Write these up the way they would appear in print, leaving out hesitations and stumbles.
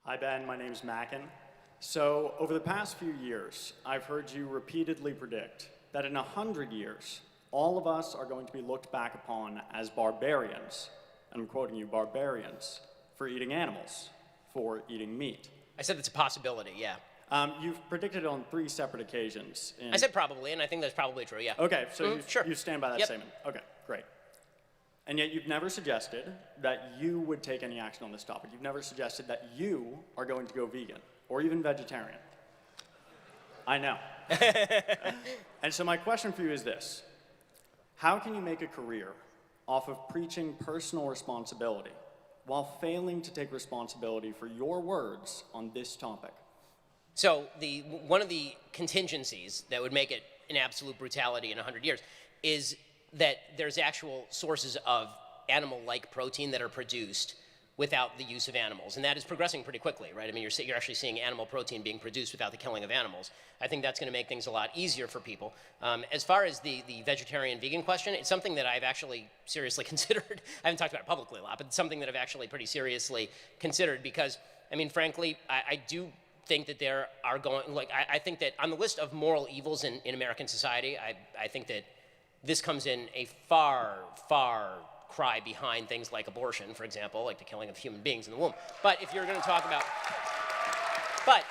Hi, Ben. My name's Mackin. So, over the past few years, I've heard you repeatedly predict that in 100 years, all of us are going to be looked back upon as barbarians, and I'm quoting you, barbarians, for eating animals, for eating meat. I said it's a possibility, yeah. You've predicted it on 3 separate occasions. I said probably, and I think that's probably true, yeah. Okay, so sure. you stand by that statement. Okay, great. And yet you've never suggested that you would take any action on this topic. You've never suggested that you are going to go vegan, or even vegetarian. I know. And so my question for you is this. How can you make a career off of preaching personal responsibility while failing to take responsibility for your words on this topic? So one of the contingencies that would make it an absolute brutality in 100 years is that there's actual sources of animal-like protein that are produced without the use of animals. And that is progressing pretty quickly, right? I mean, you're actually seeing animal protein being produced without the killing of animals. I think that's going to make things a lot easier for people. As far as the vegetarian-vegan question, it's something that I've actually seriously considered. I haven't talked about it publicly a lot, but it's something that I've actually pretty seriously considered because, I mean, frankly, I do think that there are I think that on the list of moral evils in American society, I think that this comes in a far, far cry behind things like abortion, for example, like the killing of human beings in the womb. But if you're going to talk about, but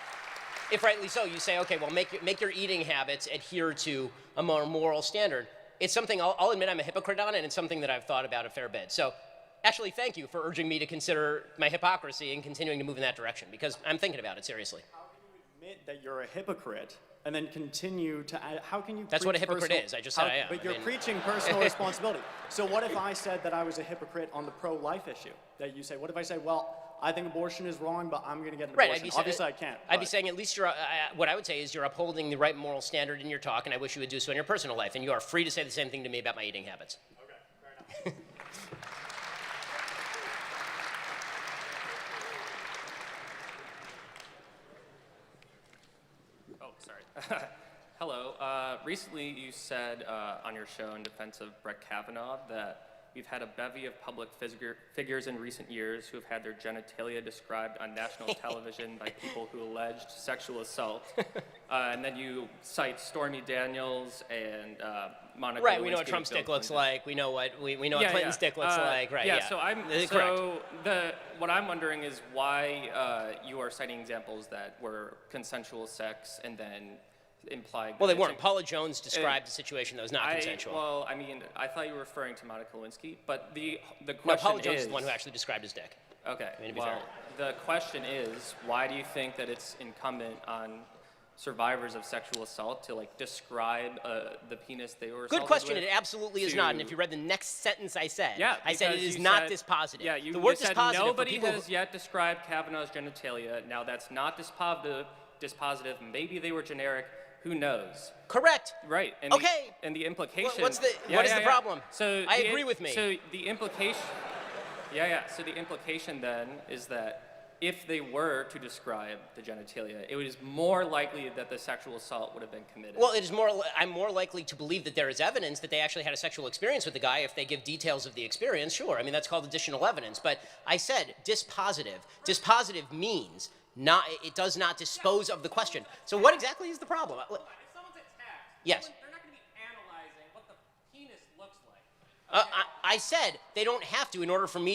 if rightly so, you say, okay, well, make your eating habits adhere to a more moral standard. It's something I'll admit I'm a hypocrite on, and it's something that I've thought about a fair bit. So actually, thank you for urging me to consider my hypocrisy and continuing to move in that direction, because I'm thinking about it seriously. How can you admit that you're a hypocrite and then continue to add, how can you That's what a hypocrite is. I just said I am. But you're preaching personal responsibility. So what if I said that I was a hypocrite on the pro-life issue? That you say, what if I say, well, I think abortion is wrong, but I'm going to get an abortion. Obviously, I can't. I'd be saying at least you're, what I would say is you're upholding the right moral standard in your talk, and I wish you would do so in your personal life. And you are free to say the same thing to me about my eating habits. Okay, fair enough. Hello. Recently you said on your show in defense of Brett Kavanaugh that we've had a bevy of public figures in recent years who have had their genitalia described on national television by people who alleged sexual assault. And then you cite Stormy Daniels and Monica Lewinsky. Right, we know what Trump's dick looks like. We know what what Clinton's dick looks like. Right. Yeah. What I'm wondering is why you are citing examples that were consensual sex and then implied. Well, they weren't. Paula Jones described a situation that was not consensual. Well, I mean, I thought you were referring to Monica Lewinsky, but the question no, Paula Jones is the one who actually described his dick. Okay. I mean, to be well, fair. the question is, why do you think that it's incumbent on survivors of sexual assault to describe the penis they were assaulted Good question. with? It absolutely is not. And if you read the next sentence I said, yeah, I said it is not dispositive. Yeah, you, the word you said dispositive nobody has yet described Kavanaugh's genitalia. Now that's not dispositive. Maybe they were generic. Who knows? Correct. Right. And okay. And the implication. What is the problem? So I agree with me. So the implication. So the implication then is that if they were to describe the genitalia, it is more likely that the sexual assault would have been committed. Well, it is more. I'm more likely to believe that there is evidence that they actually had a sexual experience with the guy if they give details of the experience. Sure. I mean, that's called additional evidence. But I said dispositive. Dispositive means it does not dispose of the question. So what exactly is the problem? If someone's attacked, yes. They're not going to be analyzing what the penis looks like. Okay. I said they don't have to in order for me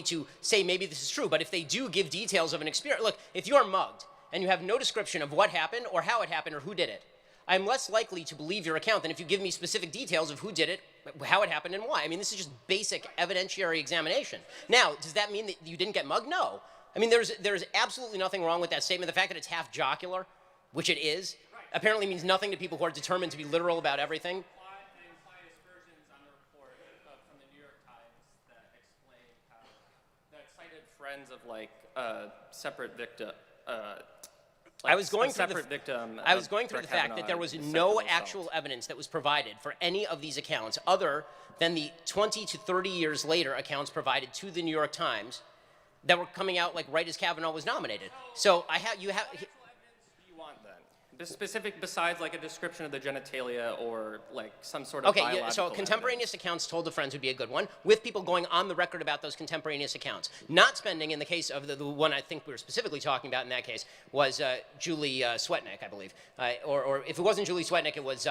to say maybe this is true. But if they do give details of an experience, look, if you are mugged and you have no description of what happened or how it happened or who did it, I'm less likely to believe your account than if you give me specific details of who did it, how it happened, and why. I mean, this is just basic evidentiary examination. Now, does that mean that you didn't get mugged? No. I mean, there's absolutely nothing wrong with that statement. The fact that it's half jocular, which it is, apparently means nothing to people who are determined to be literal about everything. They imply aspersions on the report from the New York Times that explain how that cited friends of separate victim. I was going through the fact that there was no actual evidence that was provided for any of these accounts other than the 20 to 30 years later accounts provided to the New York Times that were coming out right as Kavanaugh was nominated. So you have. What actual evidence do you want then? Specific besides like a description of the genitalia or like some sort of Okay, yeah, biological so contemporaneous accounts told to friends would be a good one, with people going on the record about those contemporaneous accounts. Not spending, in the case of the one I think we were specifically talking about in that case, was Julie Swetnick, I believe. Or if it wasn't Julie Swetnick, it was,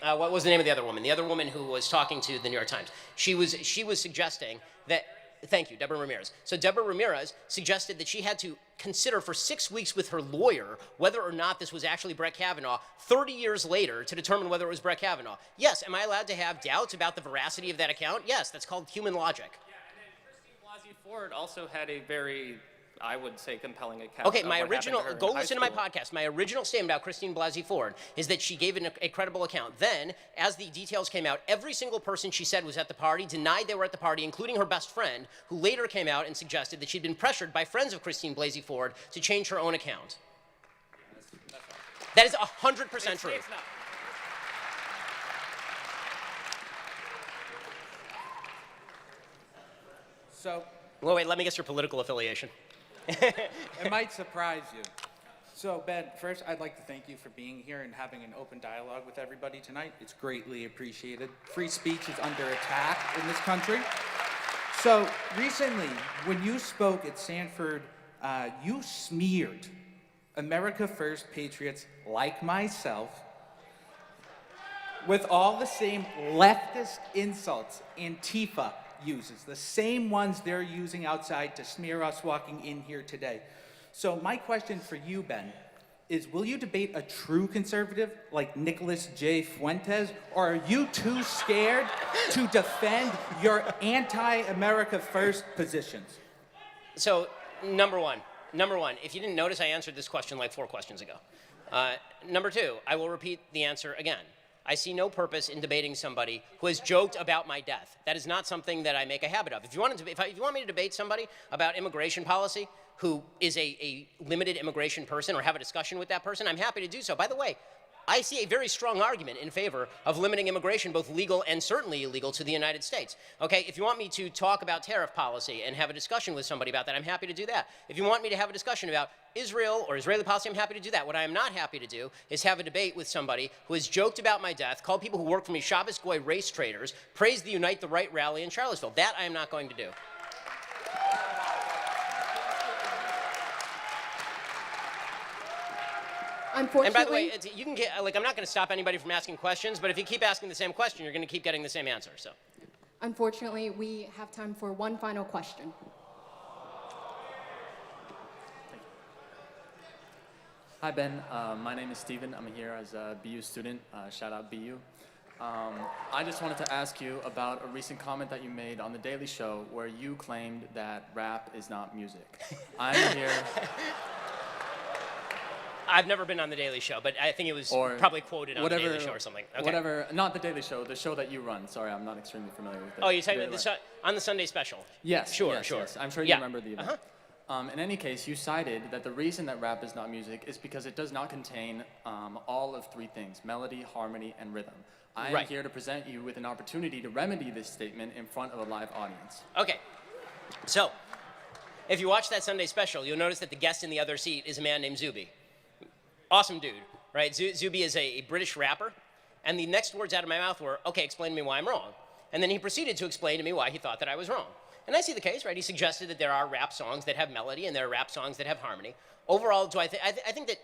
what was the name of the other woman? The other woman who was talking to the New York Times. She was suggesting that, thank you, Deborah Ramirez. So Deborah Ramirez suggested that she had to consider for 6 weeks with her lawyer whether or not this was actually Brett Kavanaugh 30 years later to determine whether it was Brett Kavanaugh. Yes, am I allowed to have doubts about the veracity of that account? Yes, that's called human logic. Yeah, and then Christine Blasey Ford also had a very, I would say, compelling account. Okay, of my what happened original, to her in go high listen to my school. podcast. My original statement about Christine Blasey Ford is that she gave a credible account. Then, as the details came out, every single person she said was at the party denied they were at the party, including her best friend, who later came out and suggested that she'd been pressured by friends of Christine Blasey Ford to change her own account. That is 100% true. It's not. So Well, wait, let me guess your political affiliation. it might surprise you. So Ben, first I'd like to thank you for being here and having an open dialogue with everybody tonight. It's greatly appreciated. Free speech is under attack in this country. So recently, when you spoke at Sanford, you smeared America First patriots like myself with all the same leftist insults Antifa uses, the same ones they're using outside to smear us walking in here today. So my question for you, Ben, is will you debate a true conservative like Nicholas J. Fuentes, or are you too scared to defend your anti-America First positions? So, number one, if you didn't notice, I answered this question like 4 questions ago. Number 2, I will repeat the answer again. I see no purpose in debating somebody who has joked about my death. That is not something that I make a habit of. If you want me to debate somebody about immigration policy who is a limited immigration person or have a discussion with that person, I'm happy to do so. By the way, I see a very strong argument in favor of limiting immigration, both legal and certainly illegal, to the United States. Okay, if you want me to talk about tariff policy and have a discussion with somebody about that, I'm happy to do that. If you want me to have a discussion about Israel or Israeli policy, I'm happy to do that. What I am not happy to do is have a debate with somebody who has joked about my death, called people who work for me Shabbos Goy race traders, praised the Unite the Right rally in Charlottesville. That I am not going to do. Unfortunately, And by the way, you can get, like, I'm not going to stop anybody from asking questions, but if you keep asking the same question, you're going to keep getting the same answer. So, unfortunately, we have time for one final question. Hi, Ben. My name is Steven. I'm here as a BU student. Shout out BU. I just wanted to ask you about a recent comment that you made on The Daily Show where you claimed that rap is not music. I'm here... I've never been on The Daily Show, but I think it was probably quoted on The Daily Show or something. Okay. Whatever, not The Daily Show, the show that you run. Sorry, I'm not extremely familiar with it. Oh, you're talking about on the Sunday special? Yes. Sure, yes, sure. Yes. I'm sure you remember the event. In any case, you cited that the reason that rap is not music is because it does not contain all of 3 things: melody, harmony, and rhythm. I am here to present you with an opportunity to remedy this statement in front of a live audience. Okay. So, if you watch that Sunday special, you'll notice that the guest in the other seat is a man named Zuby. Awesome dude, right? Zuby is a British rapper, and the next words out of my mouth were, okay, explain to me why I'm wrong. And then he proceeded to explain to me why he thought that I was wrong. And I see the case, right? He suggested that there are rap songs that have melody and there are rap songs that have harmony. Overall, I think that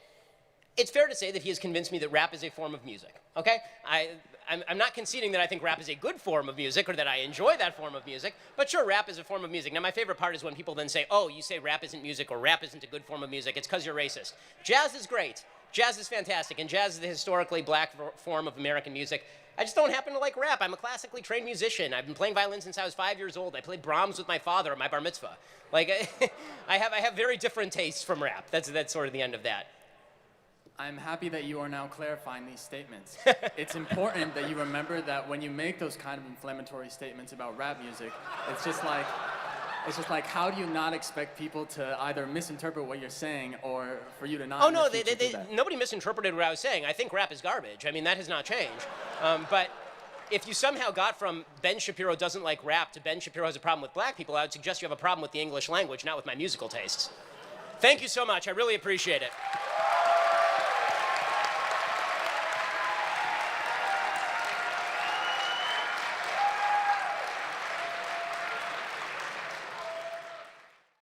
it's fair to say that he has convinced me that rap is a form of music, okay? I'm not conceding that I think rap is a good form of music or that I enjoy that form of music, but sure, rap is a form of music. Now, my favorite part is when people then say, oh, you say rap isn't music or rap isn't a good form of music. It's because you're racist. Jazz is great. Jazz is fantastic, and jazz is the historically black form of American music. I just don't happen to like rap. I'm a classically trained musician. I've been playing violin since I was 5 years old. I played Brahms with my father at my bar mitzvah. Like, I have very different tastes from rap. That's sort of the end of that. I'm happy that you are now clarifying these statements. It's important that you remember that when you make those kind of inflammatory statements about rap music, it's just like, how do you not expect people to either misinterpret what you're saying or for you to not? Oh, no, nobody misinterpreted what I was saying. I think rap is garbage. I mean, that has not changed. But if you somehow got from Ben Shapiro doesn't like rap to Ben Shapiro has a problem with black people, I would suggest you have a problem with the English language, not with my musical tastes. Thank you so much. I really appreciate it.